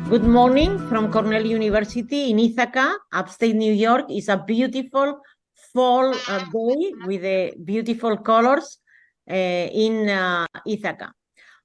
Good morning from Cornell University in Ithaca, upstate New York. It's a beautiful fall day with the beautiful colors in Ithaca.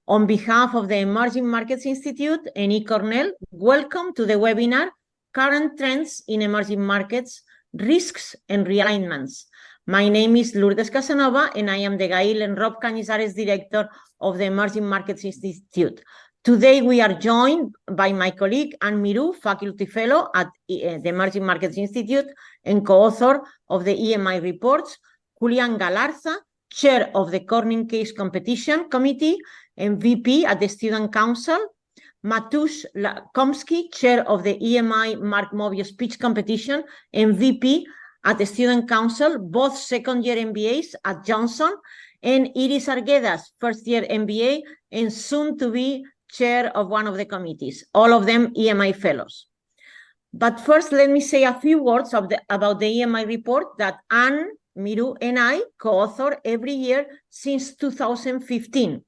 On behalf of the Emerging Markets Institute and eCornell, welcome to the webinar, Current Trends in Emerging Markets, Risks and Realignments. My name is Lourdes Casanova, and I am the Gail and Rob Cañizares Director of the Emerging Markets Institute. Today, we are joined by my colleague, Anne Miru, Faculty Fellow at the Emerging Markets Institute and co-author of the EMI reports, Julian Galarza, Chair of the Corning Case Competition Committee and VP at the Student Council, Matusz Komski, Chair of the EMI Mark Mobius Speech Competition and VP at the Student Council, both second-year MBAs at Johnson, and Iris Arguedas, first-year MBA and soon-to-be chair of one of the committees, all of them EMI fellows. But first, let me say a few words about the EMI report that Anne, Miru, and I co-author every year since 2015.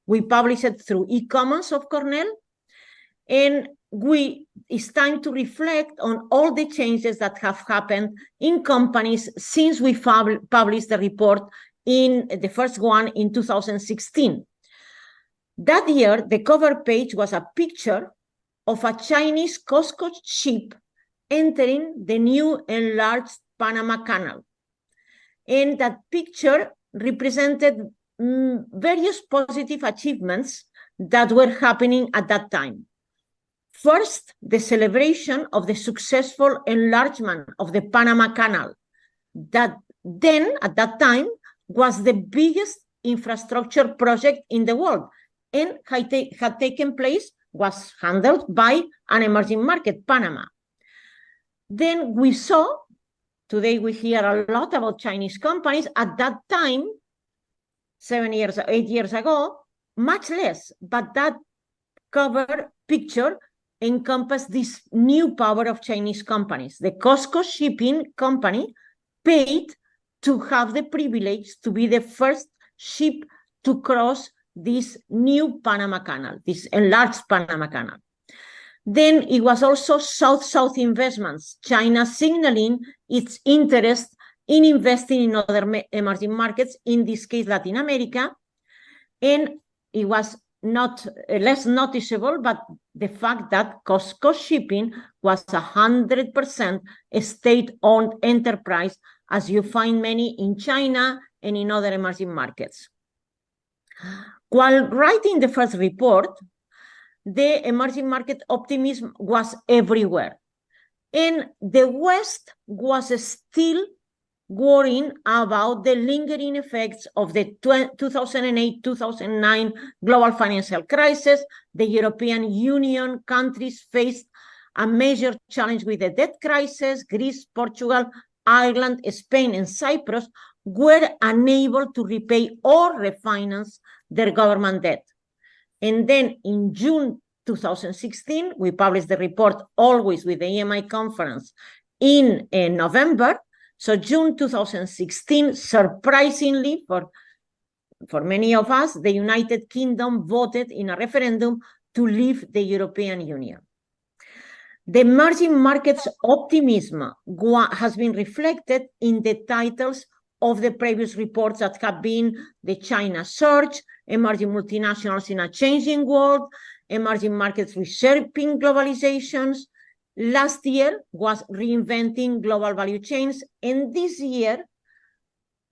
We publish it through eCommons of Cornell, and it's time to reflect on all the changes that have happened in companies since we published the report in the first one in 2016. That year, the cover page was a picture of a Chinese COSCO ship entering the new enlarged Panama Canal. And that picture represented various positive achievements that were happening at that time. First, the celebration of the successful enlargement of the Panama Canal, that then, at that time, was the biggest infrastructure project in the world, and had taken place, was handled by an emerging market, Panama. Then we saw, today we hear a lot about Chinese companies. At that time, 8 years ago, much less, but that cover picture encompassed this new power of Chinese companies. The COSCO Shipping Company paid to have the privilege to be the first ship to cross this new Panama Canal, this enlarged Panama Canal. Then it was also South-South investments, China signaling its interest in investing in other emerging markets, in this case, Latin America. And it was not less noticeable, but the fact that COSCO Shipping was 100% a state-owned enterprise, as you find many in China and in other emerging markets. While writing the first report, the emerging market optimism was everywhere. And the West was still worrying about the lingering effects of the 2008-2009 global financial crisis. The European Union countries faced a major challenge with the debt crisis. Greece, Portugal, Ireland, Spain, and Cyprus were unable to repay or refinance their government debt. And then in June 2016, we published the report, always with the EMI conference, in November. So June 2016, surprisingly for many of us, the United Kingdom voted in a referendum to leave the European Union. The emerging markets optimism has been reflected in the titles of the previous reports that have been the China Surge, Emerging Multinationals in a Changing World, Emerging Markets Reshaping Globalizations. Last year was Reinventing Global Value Chains. And this year,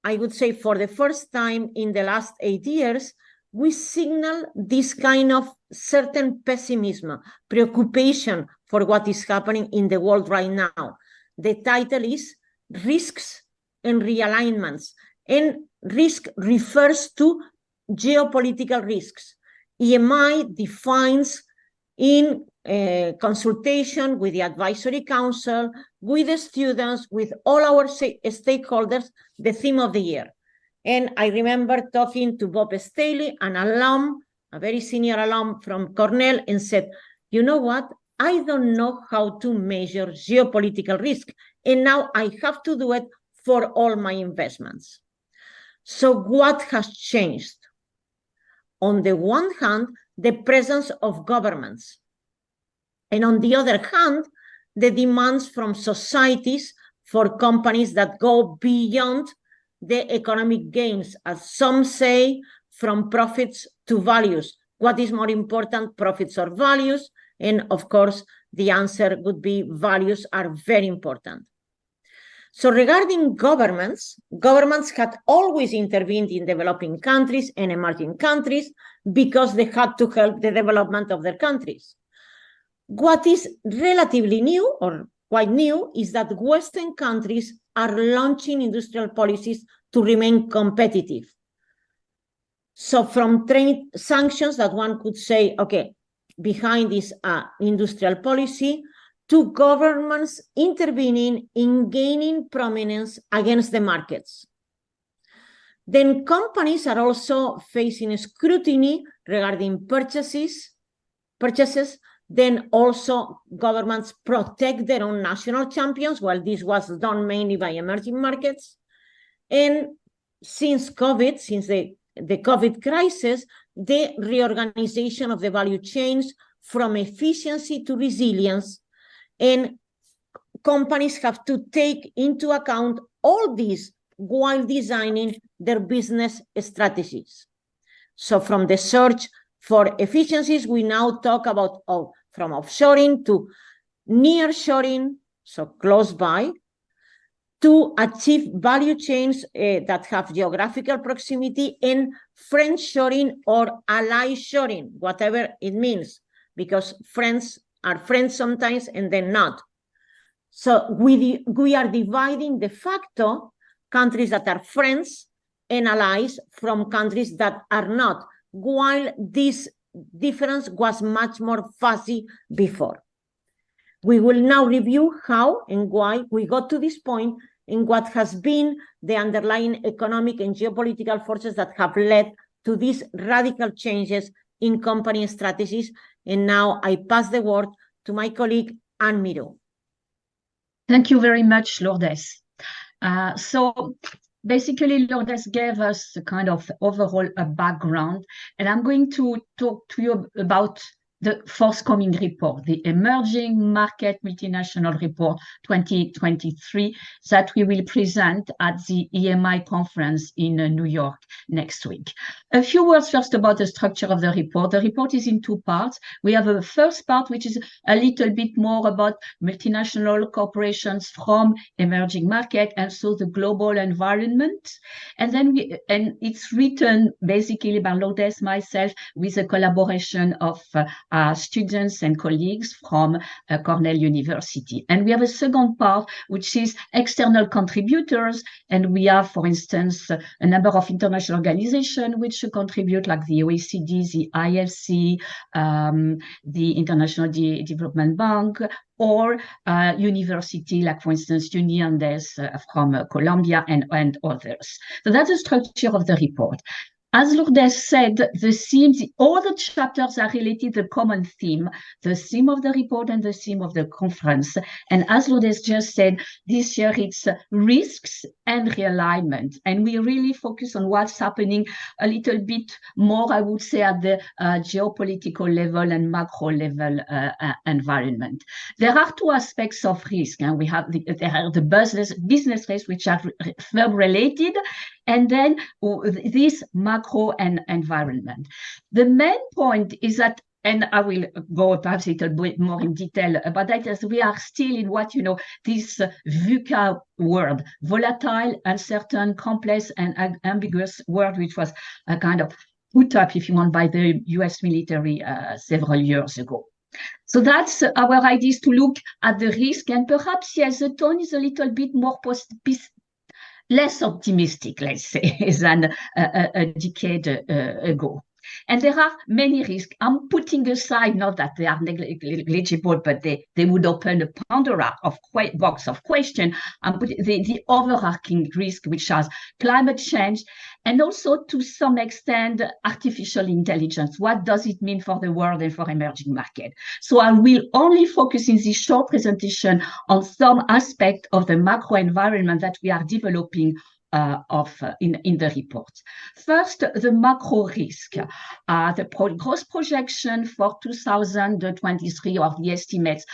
I would say for the first time in the last 8 years, we signal this kind of certain pessimism, preoccupation for what is happening in the world right now. The title is Risks and Realignments. And risk refers to geopolitical risks. EMI defines in consultation with the advisory council, with the students, with all our stakeholders, the theme of the year. And I remember talking to Bob Staley, an alum, a very senior alum from Cornell, and said, you know what? I don't know how to measure geopolitical risk, and now I have to do it for all my investments. So what has changed? On the one hand, the presence of governments. And on the other hand, the demands from societies for companies that go beyond the economic gains, as some say, from profits to values. What is more important, profits or values? And of course, the answer would be values are very important. So regarding governments had always intervened in developing countries and emerging countries because they had to help the development of their countries. What is relatively new or quite new is that Western countries are launching industrial policies to remain competitive. So from trade sanctions that one could say, okay, behind this industrial policy, to governments intervening in gaining prominence against the markets. Then companies are also facing scrutiny regarding purchases. Then also governments protect their own national champions, while this was done mainly by emerging markets. And since COVID, since the COVID crisis, the reorganization of the value chains from efficiency to resilience, and companies have to take into account all these while designing their business strategies. So from the search for efficiencies, we now talk about from offshoring to nearshoring, so close by, to achieve value chains that have geographical proximity, and friendshoring or ally shoring, whatever it means, because friends are friends sometimes and then not. So we are dividing de facto countries that are friends and allies from countries that are not, while this difference was much more fuzzy before. We will now review how and why we got to this point and what has been the underlying economic and geopolitical forces that have led to these radical changes in company strategies. And now I pass the word to my colleague, Anne Miro. Thank you very much, Lourdes. So basically, Lourdes gave us a kind of overall background, and I'm going to talk to you about the forthcoming report, the Emerging Market Multinational Report 2023, that we will present at the EMI conference in New York next week. A few words first about the structure of the report. The report is in two parts. We have a first part, which is a little bit more about multinational corporations from emerging market and so the global environment. And then it's written basically by Lourdes, myself, with a collaboration of students and colleagues from Cornell University. And we have a second part, which is external contributors. And we have, for instance, a number of international organizations which contribute, like the OECD, the IFC, the International Development Bank, or university, like, for instance, Uniandes from Colombia and others. So that's the structure of the report. As Lourdes said, the themes, all the chapters are related to the common theme, the theme of the report and the theme of the conference. And as Lourdes just said, this year it's risks and realignment. And we really focus on what's happening a little bit more, I would say, at the geopolitical level and macro level environment. There are two aspects of risk, and we have there are the business risks, which are firm related, and then this macro and environment. The main point is that, and I will go perhaps a little bit more in detail about that, as we are still in what, this VUCA word, volatile, uncertain, complex, and ambiguous word, which was a kind of put up, if you want, by the US military several years ago. So that's our idea, is to look at the risk, and perhaps, yes, the tone is a little bit more less optimistic, let's say, than a decade ago. And there are many risks. I'm putting aside, not that they are negligible, but they would open a Pandora of box of question. I'm putting the overarching risk, which has climate change, and also to some extent artificial intelligence. What does it mean for the world and for emerging market? So I will only focus in this short presentation on some aspect of the macro environment that we are developing in the report. First, the macro risk. The gross projection for 2023, or the estimates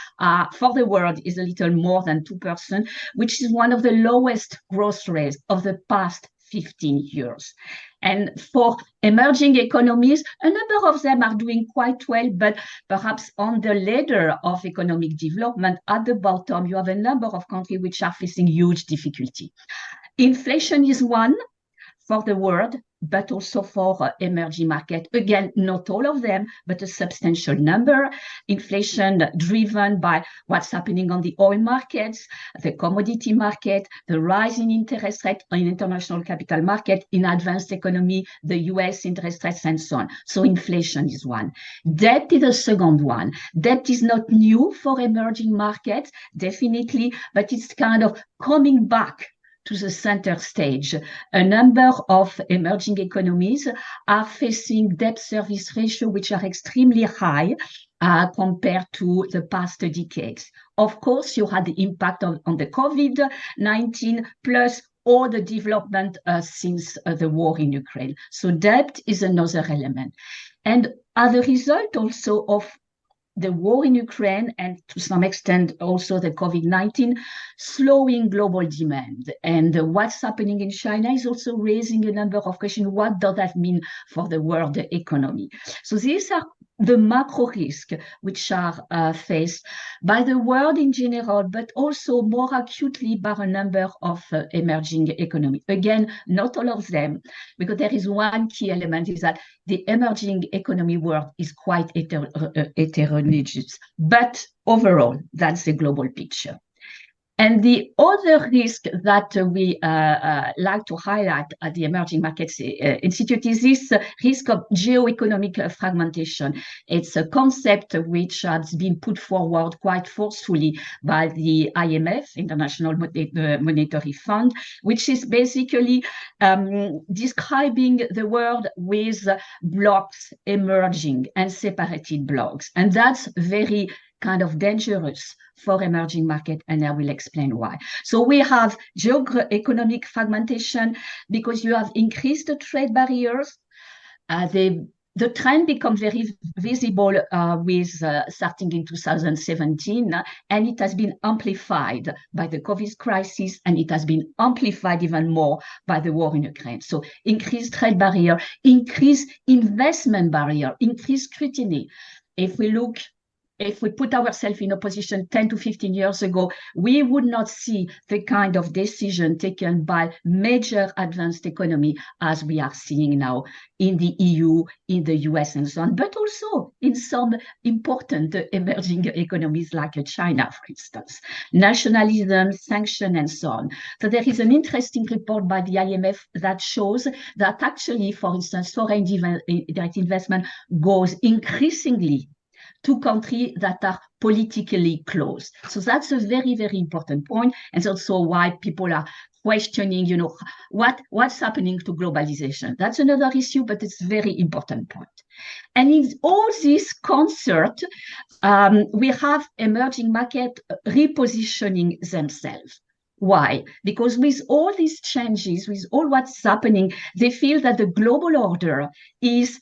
for the world, is a little more than 2%, which is one of the lowest growth rates of the past 15 years. And for emerging economies, a number of them are doing quite well, but perhaps on the ladder of economic development, at the bottom, you have a number of countries which are facing huge difficulty. Inflation is one for the world, but also for emerging markets. Again, not all of them, but a substantial number. Inflation driven by what's happening on the oil markets, the commodity market, the rise in interest rate in international capital market, in advanced economy, the US interest rates, and so on. So inflation is one. Debt is the second one. Debt is not new for emerging markets, definitely, but it's kind of coming back to the center stage. A number of emerging economies are facing debt service ratio which are extremely high compared to the past decades. Of course, you had the impact on the COVID-19 plus all the development since the war in Ukraine. So debt is another element. And as a result also of the war in Ukraine and to some extent also the COVID-19 slowing global demand. And what's happening in China is also raising a number of questions. What does that mean for the world economy? So these are the macro risks which are faced by the world in general, but also more acutely by a number of emerging economies. Again, not all of them, because there is one key element is that the emerging economy world is quite heterogeneous, but overall, that's the global picture. And the other risk that we like to highlight at the Emerging Markets Institute is this risk of geoeconomic fragmentation. It's a concept which has been put forward quite forcefully by the IMF, International Monetary Fund, which is basically describing the world with blocks emerging and separated blocks. And that's very kind of dangerous for emerging market, and I will explain why. So we have economic fragmentation because you have increased trade barriers. The trend becomes very visible with starting in 2017, and it has been amplified by the COVID crisis, and it has been amplified even more by the war in Ukraine. So increased trade barrier, increased investment barrier, increased scrutiny. If we put ourselves in a position 10 to 15 years ago, we would not see the kind of decision taken by major advanced economy as we are seeing now in the EU, in the US and so on, but also in some important emerging economies like China, for instance. Nationalism, sanction, and so on. So there is an interesting report by the IMF that shows that actually, for instance, foreign direct investment goes increasingly to countries that are politically close. So that's a very, very important point. And that's also why people are questioning, what's happening to globalization. That's another issue, but it's a very important point. And in all this concert, we have emerging markets repositioning themselves. Why? Because with all these changes, with all what's happening, they feel that the global order is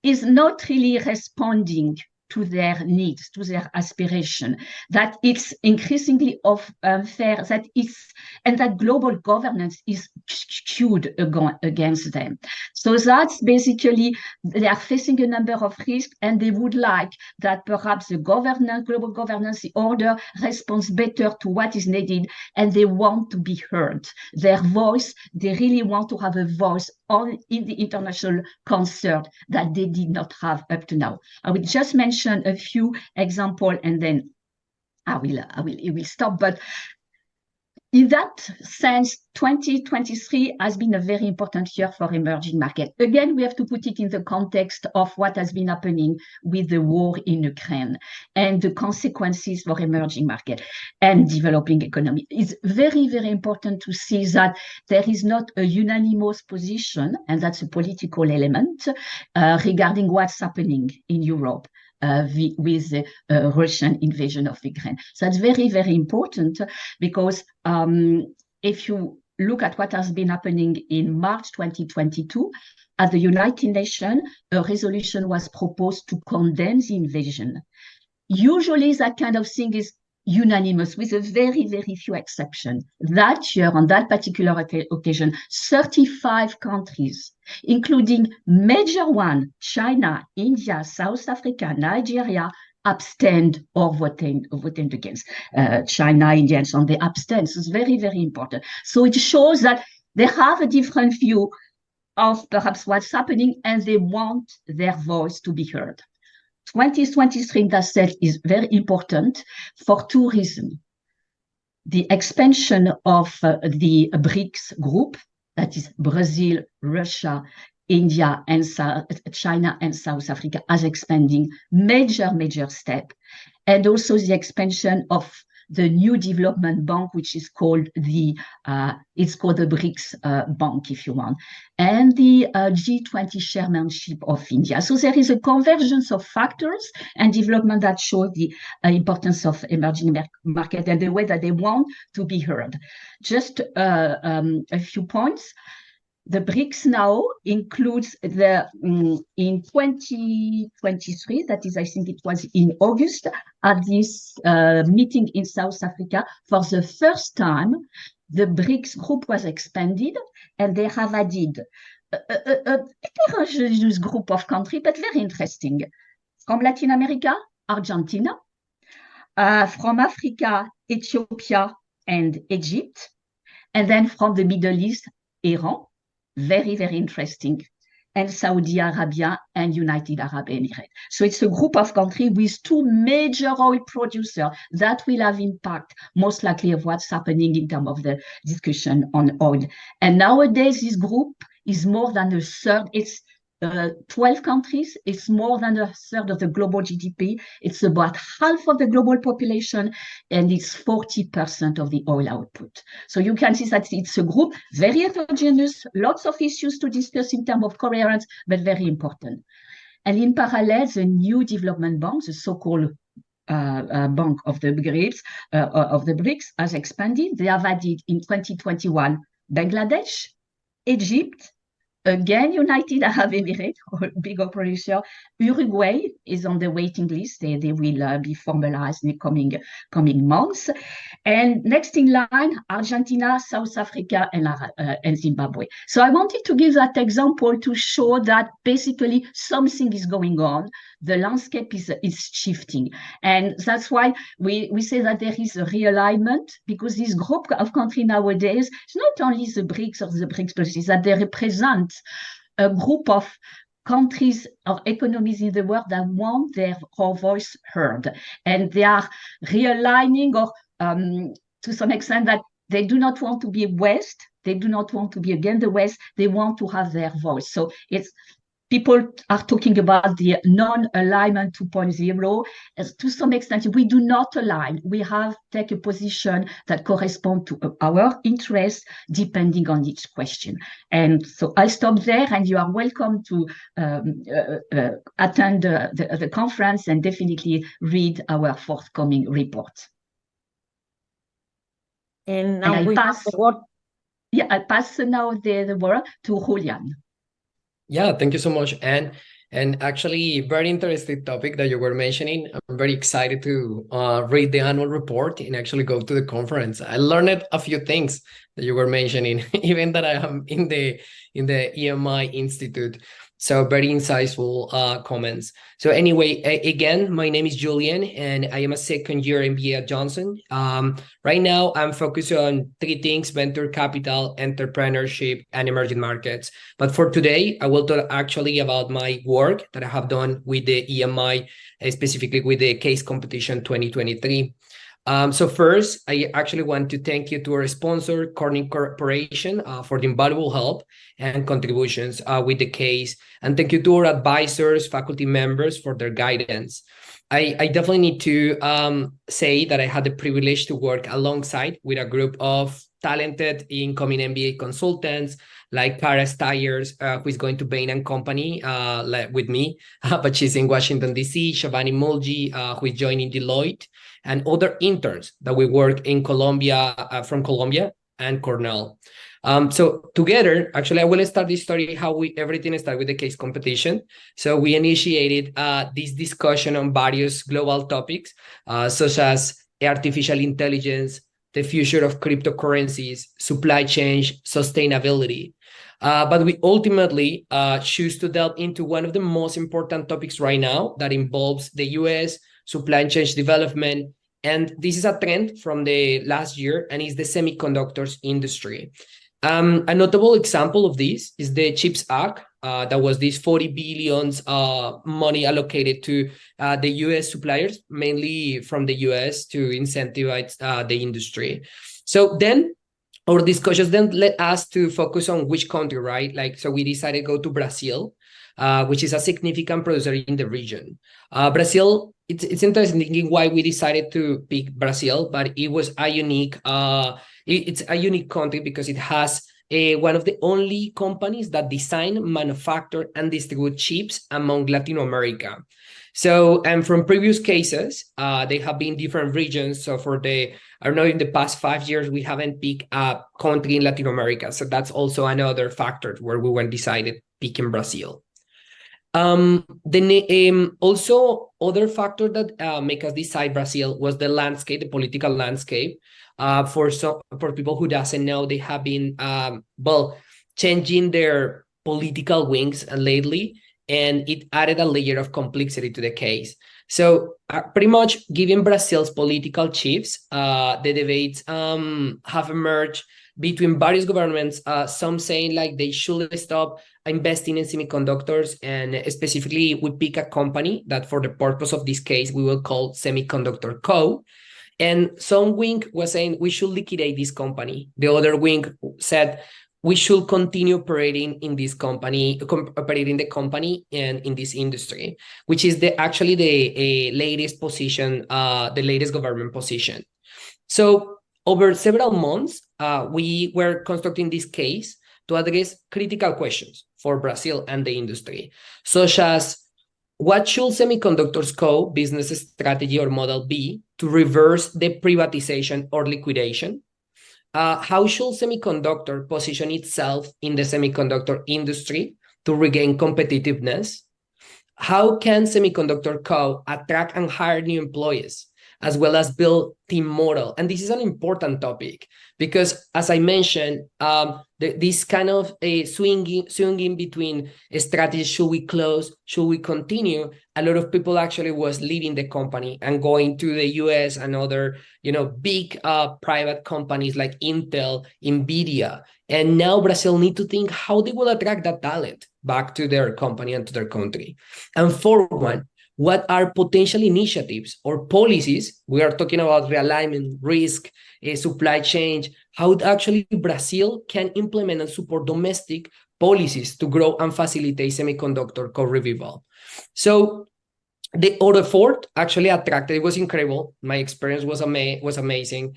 not really responding to their needs, to their aspiration, that it's increasingly unfair, and that global governance is skewed against them. So that's basically, they are facing a number of risks, and they would like that perhaps the global governance, the order responds better to what is needed, and they want to be heard. Their voice, they really want to have a voice in the international concert that they did not have up to now. I will just mention a few examples and then I will stop. But in that sense, 2023 has been a very important year for emerging markets. Again, we have to put it in the context of what has been happening with the war in Ukraine and the consequences for emerging markets and developing economy. It's very, very important to see that there is not a unanimous position, and that's a political element, regarding what's happening in Europe. With the Russian invasion of Ukraine. So that's very, very important because if you look at what has been happening in March 2022, at the United Nations, a resolution was proposed to condemn the invasion. Usually that kind of thing is unanimous with a very, very few exceptions. That year, on that particular occasion, 35 countries, including major ones, China, India, South Africa, Nigeria, abstained or voted against. China, India, and so on, they abstained. So it's very, very important. So it shows that they have a different view of perhaps what's happening, and they want their voice to be heard. 2023, that said, is very important for two reasons. The expansion of the BRICS group, that is Brazil, Russia, India, and China and South Africa, as expanding major step. And also the expansion of the new development bank, which is called the BRICS bank, if you want, and the G20 chairmanship of India. So there is a convergence of factors and development that show the importance of emerging market and the way that they want to be heard. Just a few points. The BRICS now includes in 2023, that is, I think it was in August, at this meeting in South Africa, for the first time, the BRICS group was expanded, and they have added a heterogeneous group of countries, but very interesting. From Latin America, Argentina. From Africa, Ethiopia and Egypt. And then from the Middle East, Iran. Very, very interesting, and Saudi Arabia and United Arab Emirates. So it's a group of countries with two major oil producers that will have impact, most likely, of what's happening in terms of the discussion on oil. And nowadays, this group is more than a third. It's 12 countries. It's more than a third of the global GDP. It's about half of the global population, and it's 40% of the oil output. So you can see that it's a group, very heterogeneous, lots of issues to discuss in terms of coherence, but very important. And in parallel, the new development bank, the so-called Bank of the BRICS, has expanded. They have added in 2021 Bangladesh, Egypt, again, United Arab Emirates, big producer. Uruguay is on the waiting list. They will be formalized in the coming months. And next in line, Argentina, South Africa, and Zimbabwe. So I wanted to give that example to show that basically something is going on. The landscape is shifting. And that's why we say that there is a realignment, because this group of countries nowadays, it's not only the BRICS or the BRICS policies, that they represent a group of countries or economies in the world that want their voice heard. And they are realigning, or to some extent, that they do not want to be West. They do not want to be against the West. They want to have their voice. So it's people are talking about the non-alignment 2.0. To some extent, we do not align. We have take a position that corresponds to our interests, depending on each question. And so I'll stop there, and you are welcome to attend the conference and definitely read our forthcoming report. And now we pass the word. Yeah, I pass now the word to Julian. Yeah, thank you so much, Anne. And actually, very interesting topic that you were mentioning. I'm very excited to read the annual report and actually go to the conference. I learned a few things that you were mentioning, even that I am in the EMI Institute. So very insightful comments. So anyway, again, my name is Julian, and I am a second-year MBA at Johnson. Right now, I'm focused on three things: venture capital, entrepreneurship, and emerging markets. But for today, I will talk actually about my work that I have done with the EMI, specifically with the case competition 2023. So first, I actually want to thank you to our sponsor, Cornell Corporation, for the invaluable help and contributions with the case. And thank you to our advisors, faculty members for their guidance. I definitely need to say that I had the privilege to work alongside with a group of talented incoming MBA consultants like Cara Stiers, who is going to Bain & Company with me, but she's in Washington, D.C., Shavani Mulji, who is joining Deloitte, and other interns that we work in Colombia, from Colombia and Cornell. So together, actually, I will start this story how everything started with the case competition. So we initiated this discussion on various global topics, such as artificial intelligence, the future of cryptocurrencies, supply chain, sustainability. But we ultimately choose to delve into one of the most important topics right now that involves the US supply chain development. And this is a trend from the last year, and is the semiconductors industry. A notable example of this is the CHIPS Act. That was this 40 billions money allocated to the US suppliers, mainly from the US, to incentivize the industry. So then our discussions then led us to focus on which country, right? Like, so we decided to go to Brazil, which is a significant producer in the region. Brazil, it's interesting thinking why we decided to pick Brazil, but it was a unique, it's a unique country because it has one of the only companies that design, manufacture, and distribute chips among Latin America. So, and from previous cases, they have been different regions. So for I don't know, in the past 5 years, we haven't picked a country in Latin America. So that's also another factor where we went decided picking Brazil. Also other factor that make us decide Brazil was the landscape, the political landscape. For people who doesn't know, they have been changing their political wings lately, and it added a layer of complexity to the case. So pretty much given Brazil's political chiefs, the debates have emerged between various governments, some saying like they should stop investing in semiconductors, and specifically we pick a company that for the purpose of this case, we will call Semiconductor Co. And some wing was saying we should liquidate this company. The other wing said we should continue operating in this company, operating the company and in this industry, which is actually the latest position, the latest government position. So over several months, we were constructing this case to address critical questions for Brazil and the industry, such as what should Semiconductors Co. business strategy or model be to reverse the privatization or liquidation? How should semiconductor position itself in the semiconductor industry to regain competitiveness? How can Semiconductor Co. attract and hire new employees, as well as build team model? And this is an important topic because, as I mentioned, this kind of swinging between strategies, should we close, should we continue? A lot of people actually was leaving the company and going to the US and other, big private companies like Intel, Nvidia. And now Brazil need to think how they will attract that talent back to their company and to their country. And for one, what are potential initiatives or policies? We are talking about realignment, risk, supply chain, how actually Brazil can implement and support domestic policies to grow and facilitate semiconductor co-revival. So the other effort actually attracted, it was incredible. My experience was amazing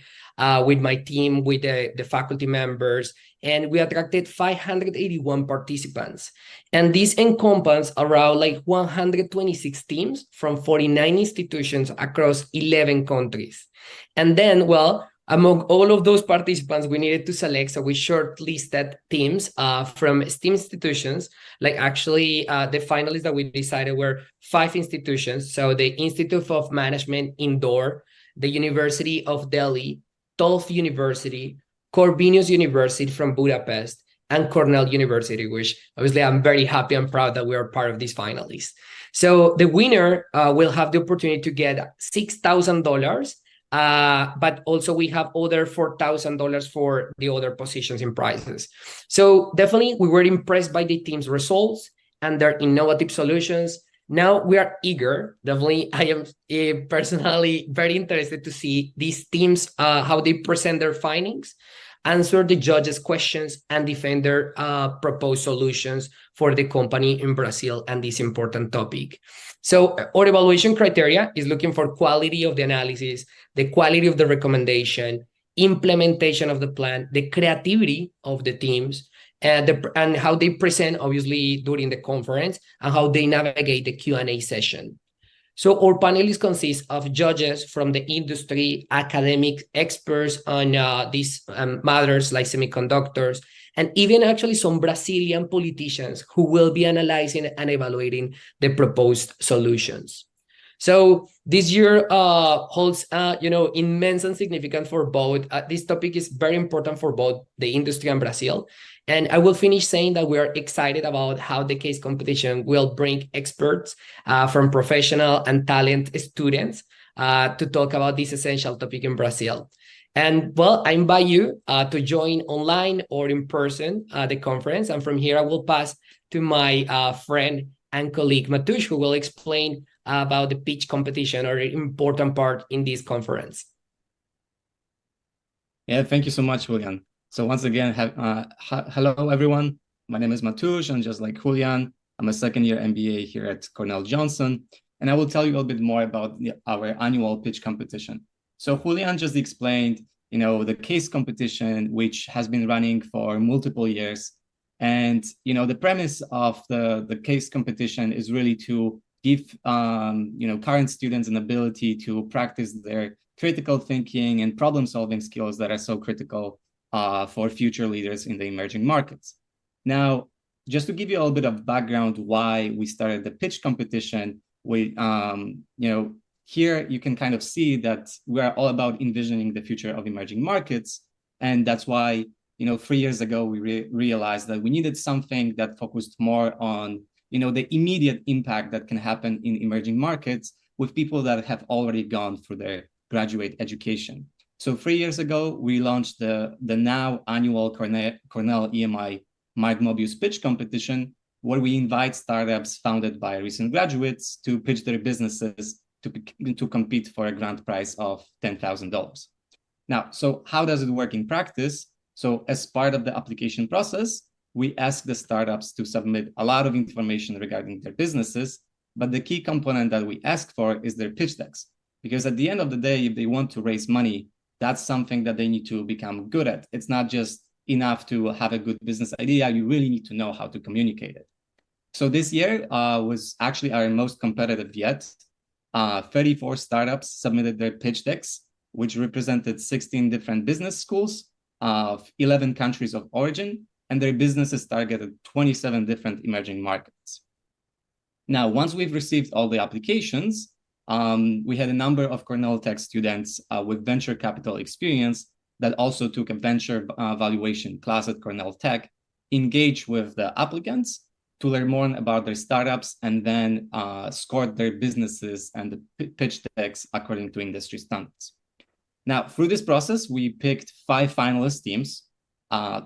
with my team, with the faculty members, and we attracted 581 participants. And this encompassed around like 126 teams from 49 institutions across 11 countries. And then, among all of those participants, we needed to select, so we shortlisted teams from STEAM institutions. Like actually, the finalists that we decided were 5 institutions. So the Institute of Management Indoor, the University of Delhi, Tufts University, Corvinus University from Budapest, and Cornell University, which obviously I'm very happy and proud that we are part of these finalists. So the winner will have the opportunity to get $6,000, but also we have other $4,000 for the other positions in prizes. So definitely we were impressed by the team's results and their innovative solutions. Now we are eager. Definitely, I am personally very interested to see these teams, how they present their findings, answer the judges' questions, and defend their proposed solutions for the company in Brazil and this important topic. So our evaluation criteria is looking for quality of the analysis, the quality of the recommendation, implementation of the plan, the creativity of the teams, and how they present, obviously, during the conference, and how they navigate the Q&A session. So our panelists consist of judges from the industry, academic experts on these matters like semiconductors, and even actually some Brazilian politicians who will be analyzing and evaluating the proposed solutions. So this year holds, immense and significant for both. This topic is very important for both the industry and Brazil. And I will finish saying that we are excited about how the case competition will bring experts from professional and talent students to talk about this essential topic in Brazil. And well, I invite you to join online or in person the conference. And from here, I will pass to my friend and colleague Matush, who will explain about the pitch competition, or an important part in this conference. Yeah, thank you so much, Julian. So once again, hello, everyone. My name is Matush, and just like Julian, I'm a second-year MBA here at Cornell Johnson, and I will tell you a little bit more about our annual pitch competition. So Julian just explained, the case competition, which has been running for multiple years. And, the premise of the case competition is really to give, current students an ability to practice their critical thinking and problem-solving skills that are so critical for future leaders in the emerging markets. Now, just to give you a little bit of background why we started the pitch competition, here you can kind of see that we are all about envisioning the future of emerging markets. And that's why, 3 years ago, we realized that we needed something that focused more on, the immediate impact that can happen in emerging markets with people that have already gone through their graduate education. So 3 years ago, we launched the now annual Cornell EMI Mike Mobius pitch competition, where we invite startups founded by recent graduates to pitch their businesses to compete for a grand prize of $10,000. Now, so how does it work in practice? So as part of the application process, we ask the startups to submit a lot of information regarding their businesses, but the key component that we ask for is their pitch decks. Because at the end of the day, if they want to raise money, that's something that they need to become good at. It's not just enough to have a good business idea, you really need to know how to communicate it. So this year was actually our most competitive yet. 34 startups submitted their pitch decks, which represented 16 different business schools of 11 countries of origin, and their businesses targeted 27 different emerging markets. Now, once we've received all the applications, we had a number of Cornell Tech students with venture capital experience that also took a venture valuation class at Cornell Tech, engage with the applicants to learn more about their startups, and then scored their businesses and the pitch decks according to industry standards. Now, through this process, we picked 5 finalist teams,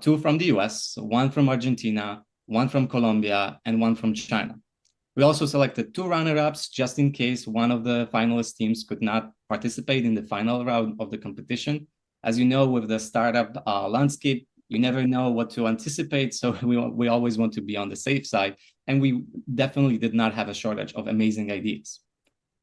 2 from the US, 1 from Argentina, 1 from Colombia, and 1 from China. We also selected 2 runner-ups just in case one of the finalist teams could not participate in the final round of the competition. As you know, with the startup landscape, you never know what to anticipate, so we always want to be on the safe side, and we definitely did not have a shortage of amazing ideas.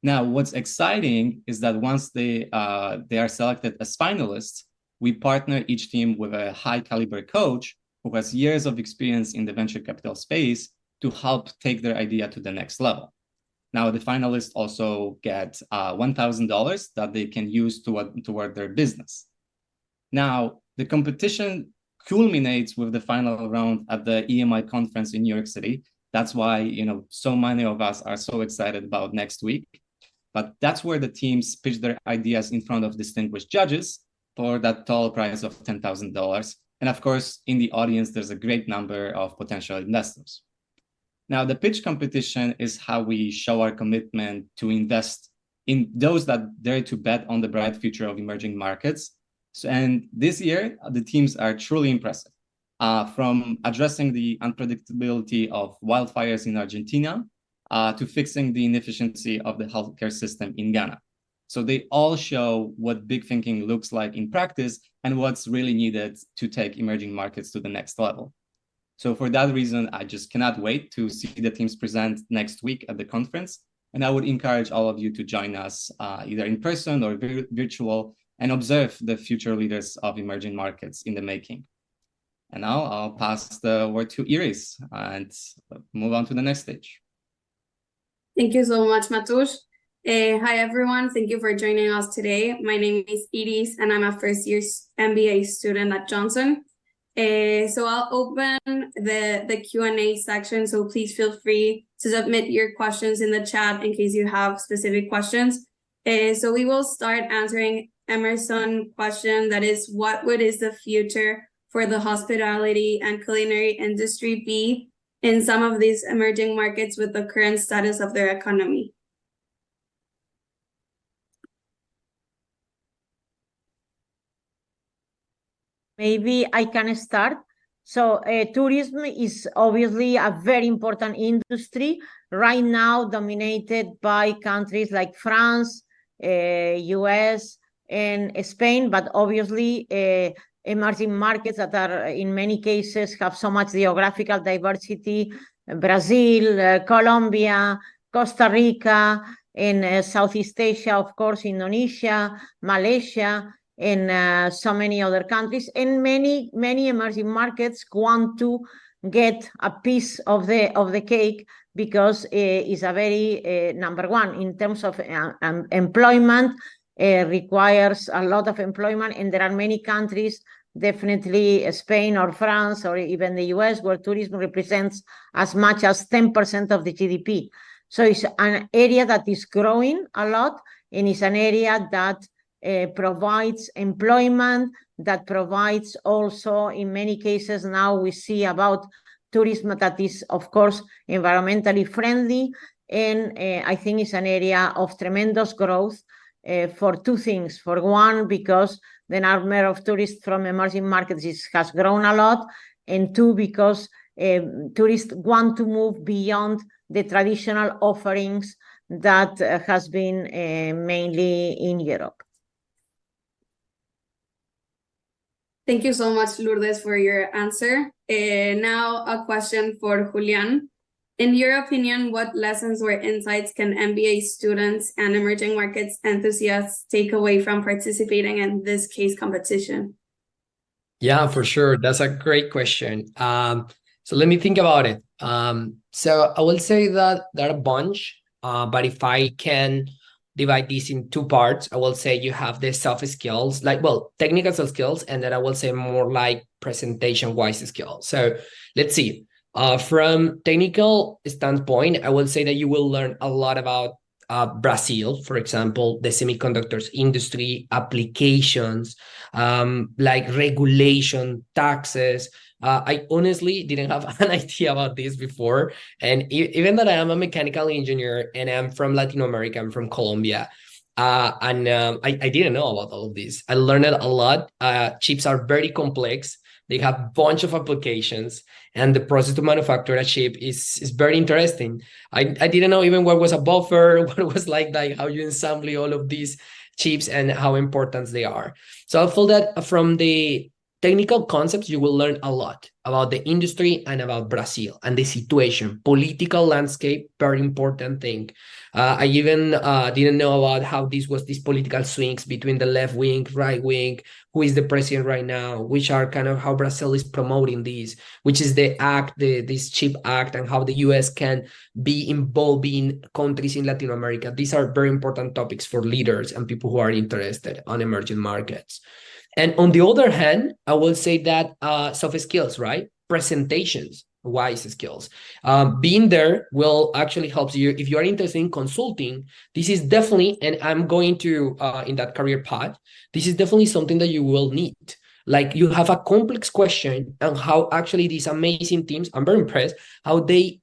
Now, what's exciting is that once they are selected as finalists, we partner each team with a high-caliber coach who has years of experience in the venture capital space to help take their idea to the next level. Now, the finalists also get $1,000 that they can use toward their business. Now, the competition culminates with the final round at the EMI conference in New York City. That's why, so many of us are so excited about next week. But that's where the teams pitch their ideas in front of distinguished judges for that tall prize of $10,000. And of course, in the audience, there's a great number of potential investors. Now, the pitch competition is how we show our commitment to invest in those that dare to bet on the bright future of emerging markets. And this year, the teams are truly impressive. From addressing the unpredictability of wildfires in Argentina to fixing the inefficiency of the healthcare system in Ghana. So they all show what big thinking looks like in practice and what's really needed to take emerging markets to the next level. So for that reason, I just cannot wait to see the teams present next week at the conference. And I would encourage all of you to join us either in person or virtual and observe the future leaders of emerging markets in the making. And now I'll pass the word to Iris and move on to the next stage. Thank you so much, Matush. Hi, everyone. Thank you for joining us today. My name is Iris, and I'm a first-year MBA student at Johnson. So I'll open the Q&A section, so please feel free to submit your questions in the chat in case you have specific questions. So we will start answering Emerson's question, that is, what is the future for the hospitality and culinary industry be in some of these emerging markets with the current status of their economy? Maybe I can start. So tourism is obviously a very important industry right now, dominated by countries like France, US, and Spain, but obviously emerging markets that are in many cases have so much geographical diversity: Brazil, Colombia, Costa Rica, and Southeast Asia, of course, Indonesia, Malaysia, and so many other countries. And many emerging markets want to get a piece of the cake because it's a very number one in terms of employment. Requires a lot of employment, and there are many countries, definitely Spain or France or even the US, where tourism represents as much as 10% of the GDP. So it's an area that is growing a lot, and it's an area that provides employment, that provides also, in many cases now we see about tourism that is, of course, environmentally friendly. And I think it's an area of tremendous growth for two things. For one, because the number of tourists from emerging markets has grown a lot, and two, because tourists want to move beyond the traditional offerings that has been mainly in Europe. Thank you so much, Lourdes, for your answer. Now a question for Julian. In your opinion, what lessons or insights can MBA students and emerging markets enthusiasts take away from participating in this case competition? Yeah, for sure. That's a great question. So let me think about it. So I will say that there are a bunch, but if I can divide this in two parts, I will say you have the soft skills, technical skills, and then I will say more like presentation-wise skills. So let's see. From technical standpoint, I will say that you will learn a lot about Brazil, for example, the semiconductors industry, applications, like regulation, taxes. I honestly didn't have an idea about this before. And even that I am a mechanical engineer and I'm from Latin America, I'm from Colombia. I didn't know about all of this. I learned a lot. Chips are very complex. They have a bunch of applications, and the process to manufacture a chip is very interesting. I didn't know even what was a buffer, what was like how you assemble all of these chips and how important they are. So I feel that from the technical concepts, you will learn a lot about the industry and about Brazil and the situation, political landscape, very important thing. I even didn't know about how these political swings between the left wing, right wing, who is the president right now, which are kind of how Brazil is promoting these, which is the act, this CHIP Act, and how the US can be involved in countries in Latin America. These are very important topics for leaders and people who are interested on emerging markets. And on the other hand, I will say that soft skills, right? Presentations, wise skills. Being there will actually help you. If you are interested in consulting, this is definitely, and I'm going to, in that career path, this is definitely something that you will need. Like you have a complex question and how actually these amazing teams, I'm very impressed, how they,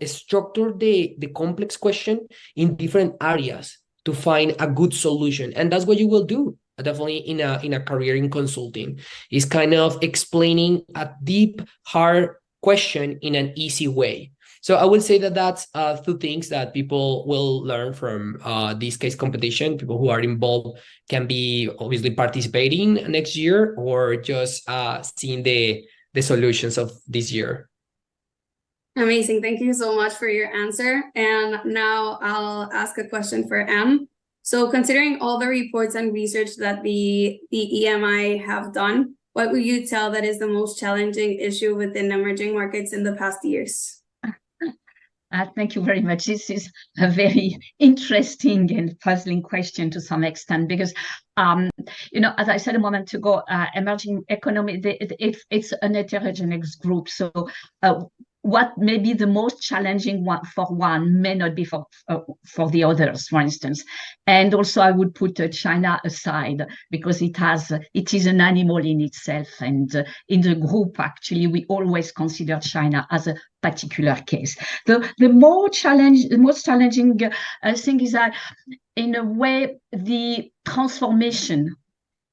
structure the complex question in different areas to find a good solution. And that's what you will do. Definitely in a career in consulting, is kind of explaining a deep, hard question in an easy way. So I would say that that's two things that people will learn from this case competition. People who are involved can be obviously participating next year or just seeing the solutions of this year. Amazing. Thank you so much for your answer. And now I'll ask a question for Em. So considering all the reports and research that the EMI have done, what would you tell that is the most challenging issue within emerging markets in the past years? Thank you very much. This is a very interesting and puzzling question to some extent because, as I said a moment ago, emerging economy, it's an heterogeneous group. So what may be the most challenging one for one may not be for the others, for instance. And also I would put China aside because it is an animal in itself. And in the group, actually, we always consider China as a particular case. The most challenging thing is that, in a way, the transformation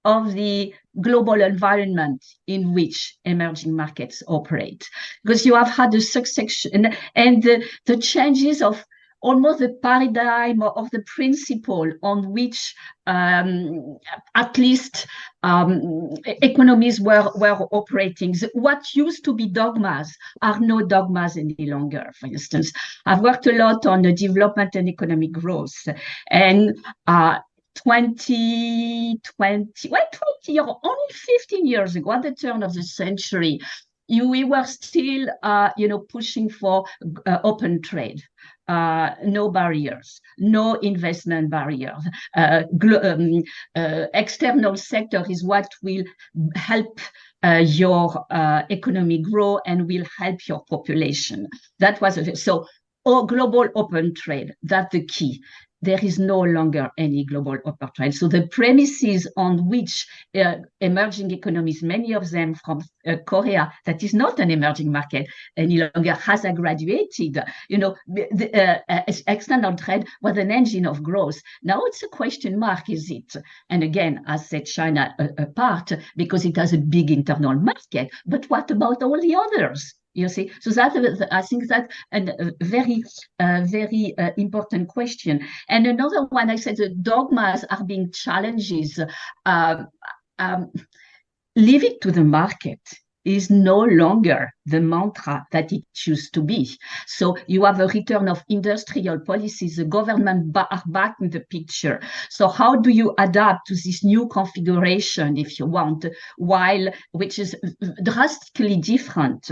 of the global environment in which emerging markets operate, because you have had a succession and the changes of almost the paradigm of the principle on which at least economies were operating. What used to be dogmas are no dogmas any longer. For instance, I've worked a lot on the development and economic growth, and 20 or only 15 years ago, at the turn of the century, we were still, pushing for open trade, no barriers, no investment barriers. External sector is what will help your economy grow and will help your population. That was so. Global open trade, that's the key. There is no longer any global open trade. So the premises on which emerging economies, many of them from Korea, that is not an emerging market any longer, has graduated. The external trade was an engine of growth. Now it's a question mark, is it? And again, I set China apart because it has a big internal market. But what about all the others? You see, so that I think that's a very, very important question. And another one, I said the dogmas are being challenges. Leave it to the market is no longer the mantra that it used to be. So you have a return of industrial policies. The government are back in the picture. So how do you adapt to this new configuration, if you want, which is drastically different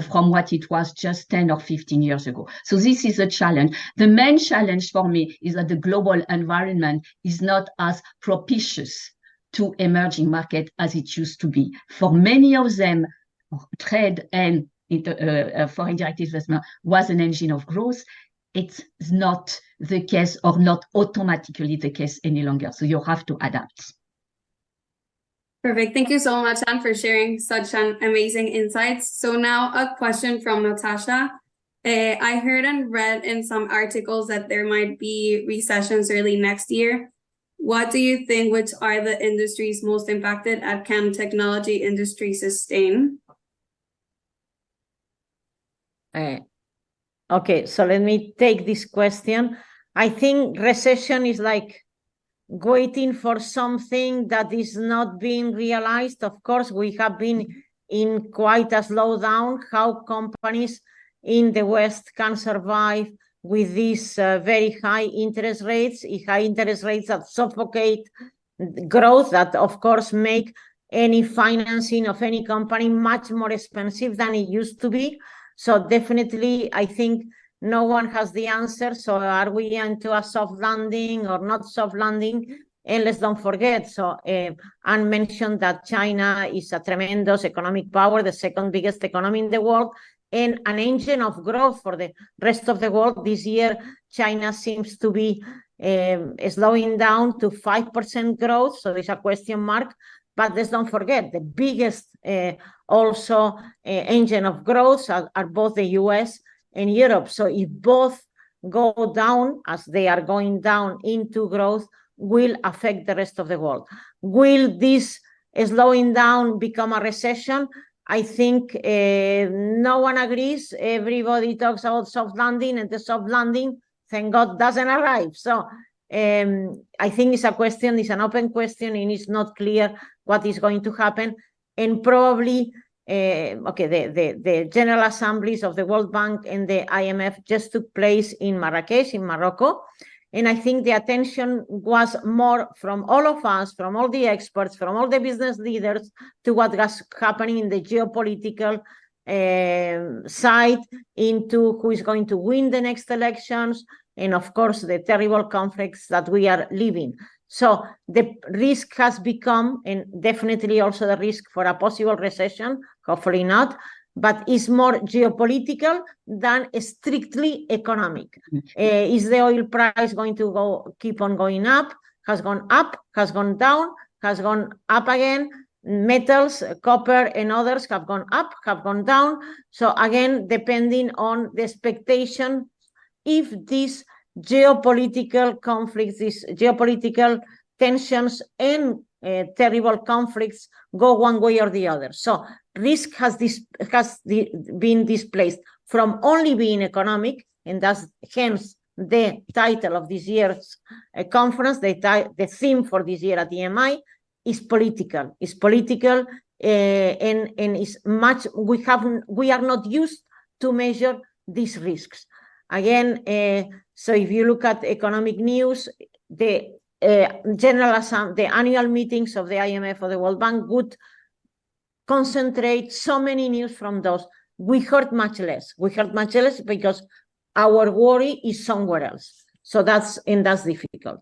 from what it was just 10 or 15 years ago? So this is a challenge. The main challenge for me is that the global environment is not as propitious to emerging market as it used to be. For many of them, trade and foreign direct investment was an engine of growth. It's not the case, or not automatically the case any longer. So you have to adapt. Perfect. Thank you so much, Anne, for sharing such an amazing insights. So now a question from Natasha. I heard and read in some articles that there might be recessions early next year. What do you think, which are the industries most impacted, and can technology industry sustain? Okay, so let me take this question. I think recession is like waiting for something that is not being realized. Of course, we have been in quite a slowdown. How companies in the West can survive with these very high interest rates that suffocate growth, that of course make any financing of any company much more expensive than it used to be. So definitely, I think no one has the answer. So are we into a soft landing or not soft landing? And let's don't forget, so Anne mentioned that China is a tremendous economic power, the second biggest economy in the world, and an engine of growth for the rest of the world. This year, China seems to be slowing down to 5% growth, so there's a question mark. But let's don't forget, the biggest engine of growth are both the US and Europe. So if both go down, as they are going down into growth, will affect the rest of the world. Will this slowing down become a recession? I think no one agrees. Everybody talks about soft landing, and the soft landing, thank God, doesn't arrive. So I think it's an open question, and it's not clear what is going to happen. And probably, the General Assemblies of the World Bank and the IMF just took place in Marrakech, in Morocco. And I think the attention was more from all of us, from all the experts, from all the business leaders, to what was happening in the geopolitical side into who is going to win the next elections, and of course the terrible conflicts that we are living. So the risk has become, and definitely also the risk for a possible recession, hopefully not, but is more geopolitical than strictly economic. Is the oil price going to keep on going up? Has gone up, has gone down, has gone up again. Metals, copper and others have gone up, have gone down. So again, depending on the expectation, if these geopolitical conflicts, these geopolitical tensions and terrible conflicts go one way or the other. So risk has been displaced from only being economic, and that's hence the title of this year's conference, the theme for this year at EMI is political. It's political, and is much. We are not used to measure these risks. Again, so if you look at economic news, the the annual meetings of the IMF or the World Bank would concentrate so many news from those. We heard much less. We heard much less because our worry is somewhere else. So that's difficult.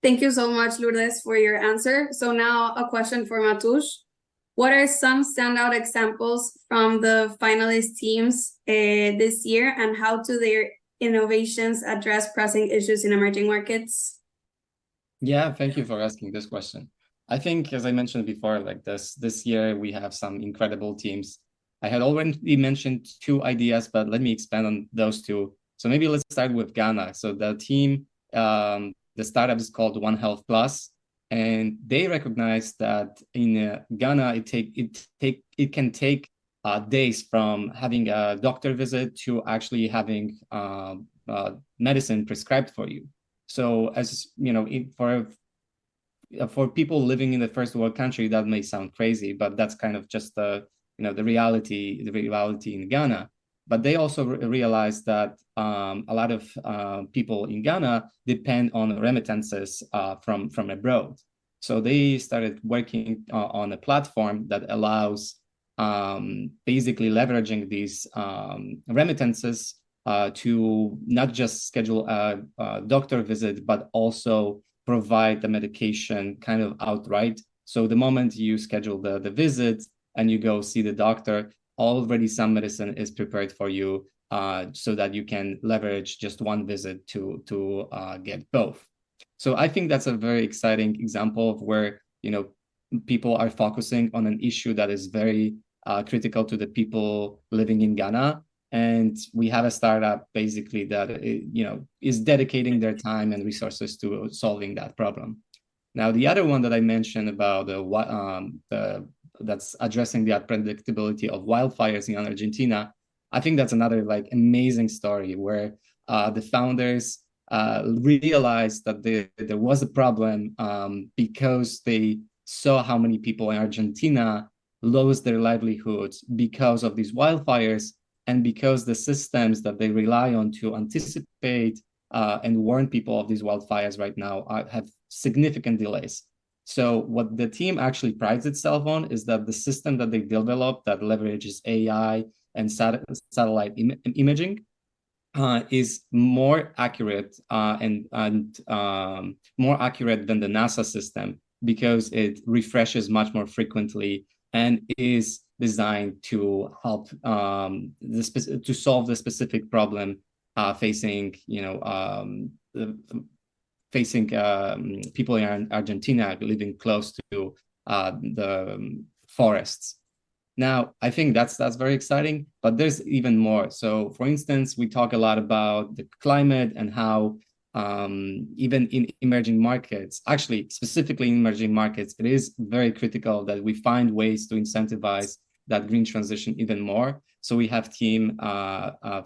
Thank you so much, Lourdes, for your answer. So now a question for Matush. What are some standout examples from the finalist teams this year, and how do their innovations address pressing issues in emerging markets? Yeah, thank you for asking this question. I think, as I mentioned before, like this year, we have some incredible teams. I had already mentioned 2 ideas, but let me expand on those 2. So maybe let's start with Ghana. So the team, the startup is called One Health Plus, and they recognize that in Ghana, it can take days from having a doctor visit to actually having medicine prescribed for you. So as you know, for people living in the first world country, that may sound crazy, but that's kind of just the reality in Ghana. But they also realized that a lot of people in Ghana depend on remittances from abroad. So they started working on a platform that allows basically leveraging these remittances to not just schedule a doctor visit, but also provide the medication kind of outright. So the moment you schedule the visit and you go see the doctor, already some medicine is prepared for you so that you can leverage just one visit to get both. So I think that's a very exciting example of where, people are focusing on an issue that is very critical to the people living in Ghana. And we have a startup basically that, is dedicating their time and resources to solving that problem. Now, the other one that I mentioned about that's addressing the unpredictability of wildfires in Argentina, I think that's another amazing story where the founders realized that there was a problem because they saw how many people in Argentina lost their livelihoods because of these wildfires, and because the systems that they rely on to anticipate and warn people of these wildfires right now have significant delays. So what the team actually prides itself on is that the system that they developed that leverages AI and satellite imaging is more accurate and more accurate than the NASA system, because it refreshes much more frequently and is designed to help to solve the specific problem facing people in Argentina living close to the forests. Now, I think that's very exciting, but there's even more. So, for instance, we talk a lot about the climate and how even in emerging markets, actually specifically in emerging markets, it is very critical that we find ways to incentivize that green transition even more. So we have team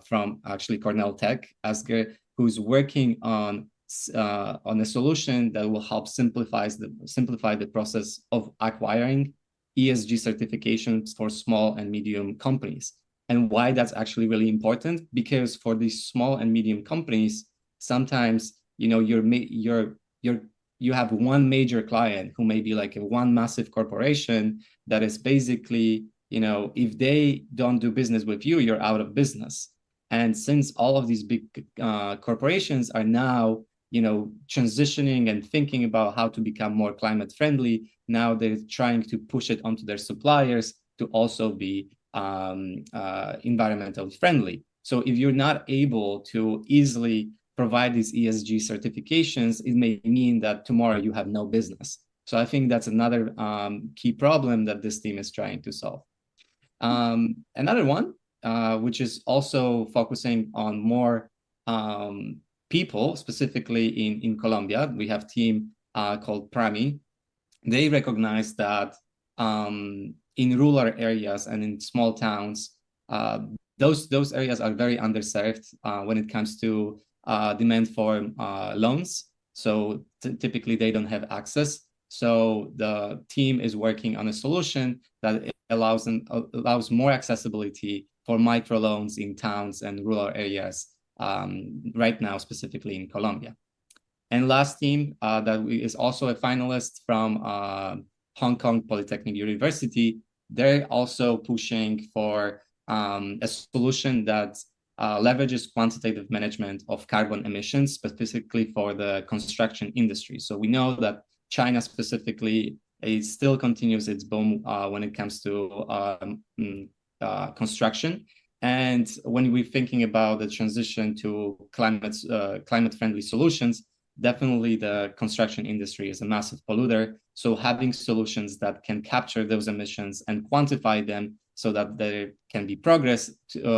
from actually Cornell Tech, Asger, who's working on a solution that will help simplify the process of acquiring ESG certifications for small and medium companies. And why that's actually really important, because for these small and medium companies, sometimes your you have one major client who may be like one massive corporation that is basically, if they don't do business with you, you're out of business. And since all of these big corporations are now, transitioning and thinking about how to become more climate friendly, now they're trying to push it onto their suppliers to also be environmentally friendly. So if you're not able to easily provide these ESG certifications, it may mean that tomorrow you have no business. So I think that's another key problem that this team is trying to solve. Another one, which is also focusing on more people, specifically in Colombia, we have a team called PRAMI. They recognize that in rural areas and in small towns, those areas are very underserved when it comes to demand for loans. So typically they don't have access. So the team is working on a solution that allows more accessibility for microloans in towns and rural areas right now, specifically in Colombia. And last team that is also a finalist from Hong Kong Polytechnic University, they're also pushing for a solution that leverages quantitative management of carbon emissions, specifically for the construction industry. So we know that China specifically, it still continues its boom when it comes to construction. And when we're thinking about the transition to climate-friendly solutions, definitely the construction industry is a massive polluter. So having solutions that can capture those emissions and quantify them so that there can be progress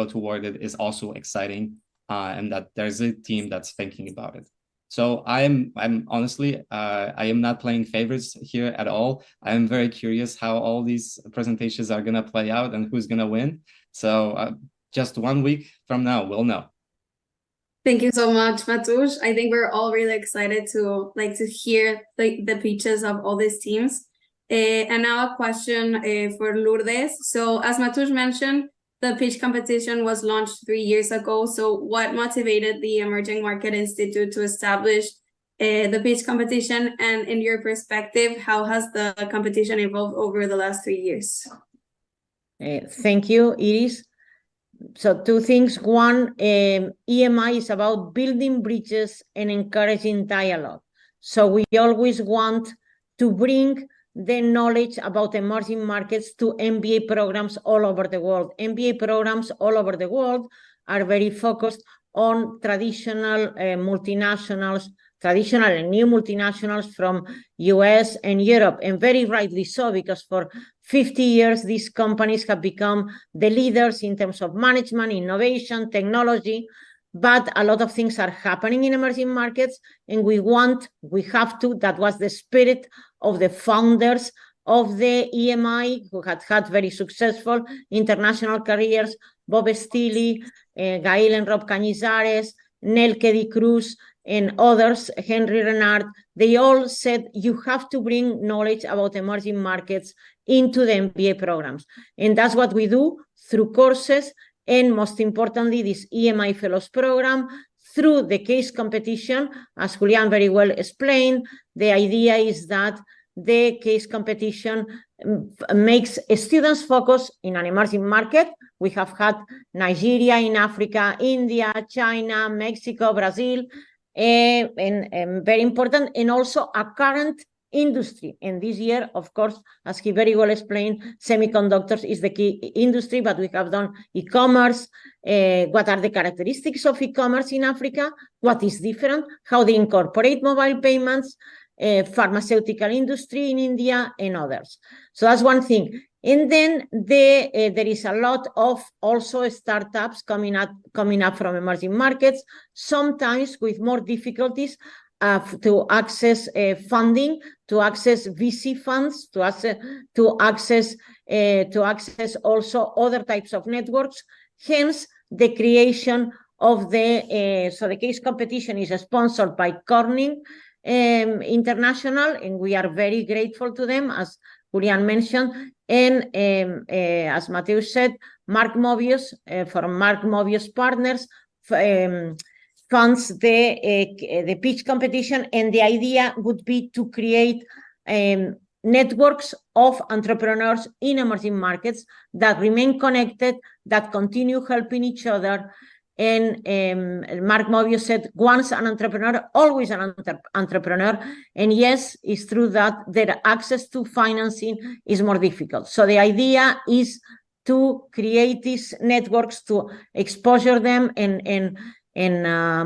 toward it is also exciting, and that there's a team that's thinking about it. So I'm honestly, I am not playing favorites here at all. I am very curious how all these presentations are going to play out and who's going to win. So just 1 week from now, we'll know. Thank you so much, Matusz. I think we're all really excited to hear the pitches of all these teams. And now a question for Lourdes. So as Matusz mentioned, the pitch competition was launched 3 years ago. So what motivated the Emerging Market Institute to establish the pitch competition? And in your perspective, how has the competition evolved over the last 3 years? Thank you, Iris. So 2 things. One, EMI is about building bridges and encouraging dialogue. So we always want to bring the knowledge about emerging markets to MBA programs all over the world. MBA programs all over the world are very focused on traditional multinationals, traditional and new multinationals from US and Europe, and very rightly so, because for 50 years, these companies have become the leaders in terms of management, innovation, technology, but a lot of things are happening in emerging markets, and we have to, that was the spirit of the founders of the EMI, who had very successful international careers, Bob Steele, Gail and Rob Cañizares, Nelke Di Cruz, and others, Henry Renard. They all said you have to bring knowledge about emerging markets into the MBA programs. And that's what we do through courses, and most importantly, this EMI Fellows program, through the case competition. As Julian very well explained, the idea is that the case competition makes students focus in an emerging market. We have had Nigeria in Africa, India, China, Mexico, Brazil, and very important, and also a current industry. And this year, of course, as he very well explained, semiconductors is the key industry, but we have done e-commerce. What are the characteristics of e-commerce in Africa? What is different? How they incorporate mobile payments, pharmaceutical industry in India, and others. So that's one thing. And then there is a lot of also startups coming up from emerging markets, sometimes with more difficulties to access funding, to access VC funds, to access also other types of networks. Hence, the creation of so the case competition is sponsored by Cornell International, and we are very grateful to them, as Julian mentioned. And as Mateusz said, Mark Mobius from Mark Mobius Partners, funds the pitch competition, and the idea would be to create networks of entrepreneurs in emerging markets that remain connected, that continue helping each other. And Mark Mobius said, once an entrepreneur, always an entrepreneur. And yes, it's true that their access to financing is more difficult. So the idea is to create these networks, to exposure them. And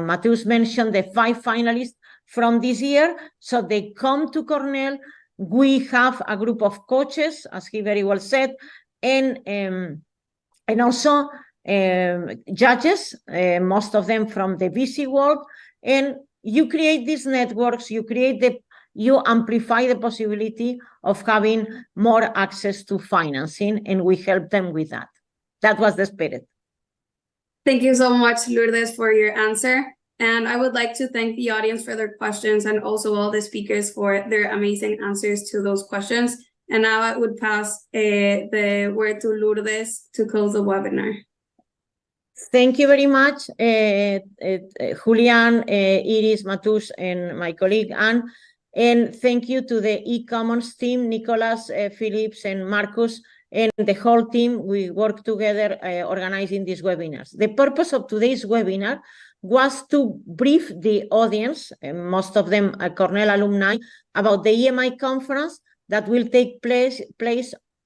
Mateus mentioned the 5 finalists from this year. So they come to Cornell. We have a group of coaches, as he very well said, and also judges, most of them from the VC world. And you create these networks, you amplify the possibility of having more access to financing, and we help them with that. That was the spirit. Thank you so much, Lourdes, for your answer. And I would like to thank the audience for their questions, and also all the speakers for their amazing answers to those questions. And now I would pass the word to Lourdes to close the webinar. Thank you very much, Julian, Iris, Mateus, and my colleague Anne. And thank you to the e-commons team, Nicolas, Phillips, and Marcus, and the whole team. We work together organizing these webinars. The purpose of today's webinar was to brief the audience, most of them are Cornell alumni, about the EMI conference that will take place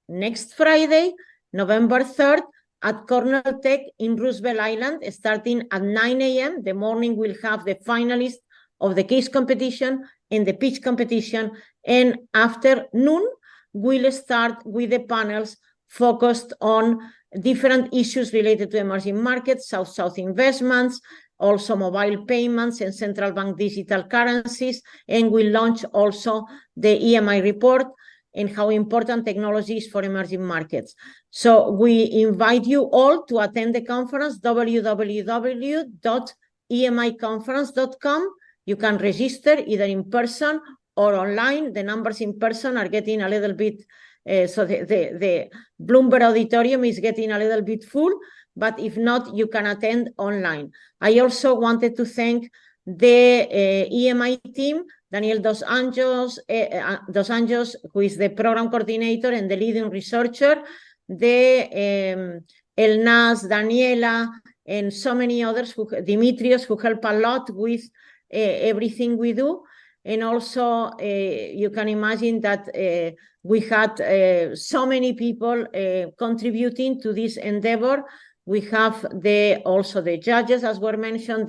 next Friday, November 3rd, at Cornell Tech in Roosevelt Island, starting at 9 a.m. The morning we'll have the finalists of the case competition and the pitch competition, and after noon, we'll start with the panels focused on different issues related to emerging markets, South-South investments, also mobile payments and central bank digital currencies, and we'll launch also the EMI report and how important technology is for emerging markets. So we invite you all to attend the conference, www.emiconference.com. You can register either in person or online. The numbers in person are getting a little bit, so the Bloomberg auditorium is getting a little bit full, but if not, you can attend online. I also wanted to thank the EMI team, Daniel Dos Anjos, who is the program coordinator and the leading researcher, the Elnaz, Daniela, and so many others, Dimitrios, who help a lot with everything we do. And also, you can imagine that we had so many people contributing to this endeavor. We have also the judges, as were mentioned,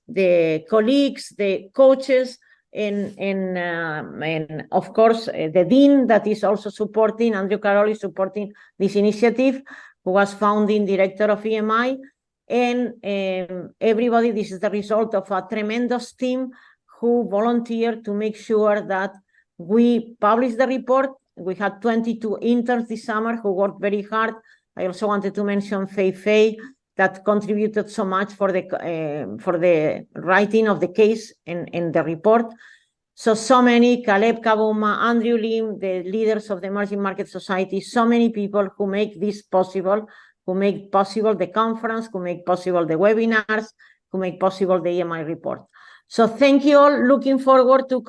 the colleagues, the coaches, and of course, the dean that is also supporting, Andrew Carroll is supporting this initiative, who was founding director of EMI. And everybody, this is the result of a tremendous team who volunteered to make sure that we publish the report. We had 22 interns this summer who worked very hard. I also wanted to mention Fei, that contributed so much for the writing of the case and the report. So many, Caleb Kabuma, Andrew Lim, the leaders of the Emerging Market Society, so many people who make this possible, who make possible the conference, who make possible the webinars, who make possible the EMI report. So thank you all. Looking forward to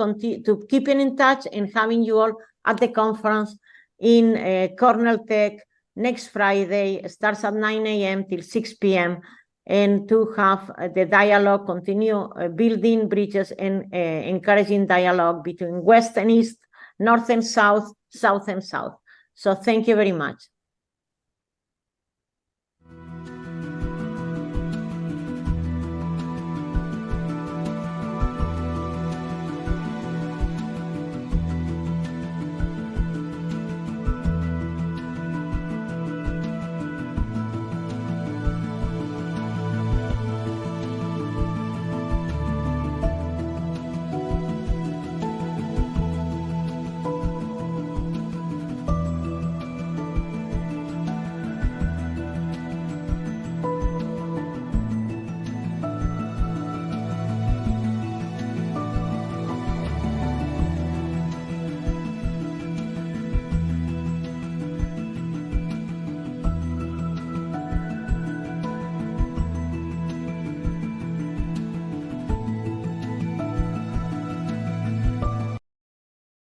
keeping in touch and having you all at the conference in Cornell Tech next Friday. It starts at 9 a.m. till 6 p.m. and to have the dialogue, continue building bridges and encouraging dialogue between West and East, North and South, South and South. So thank you very much.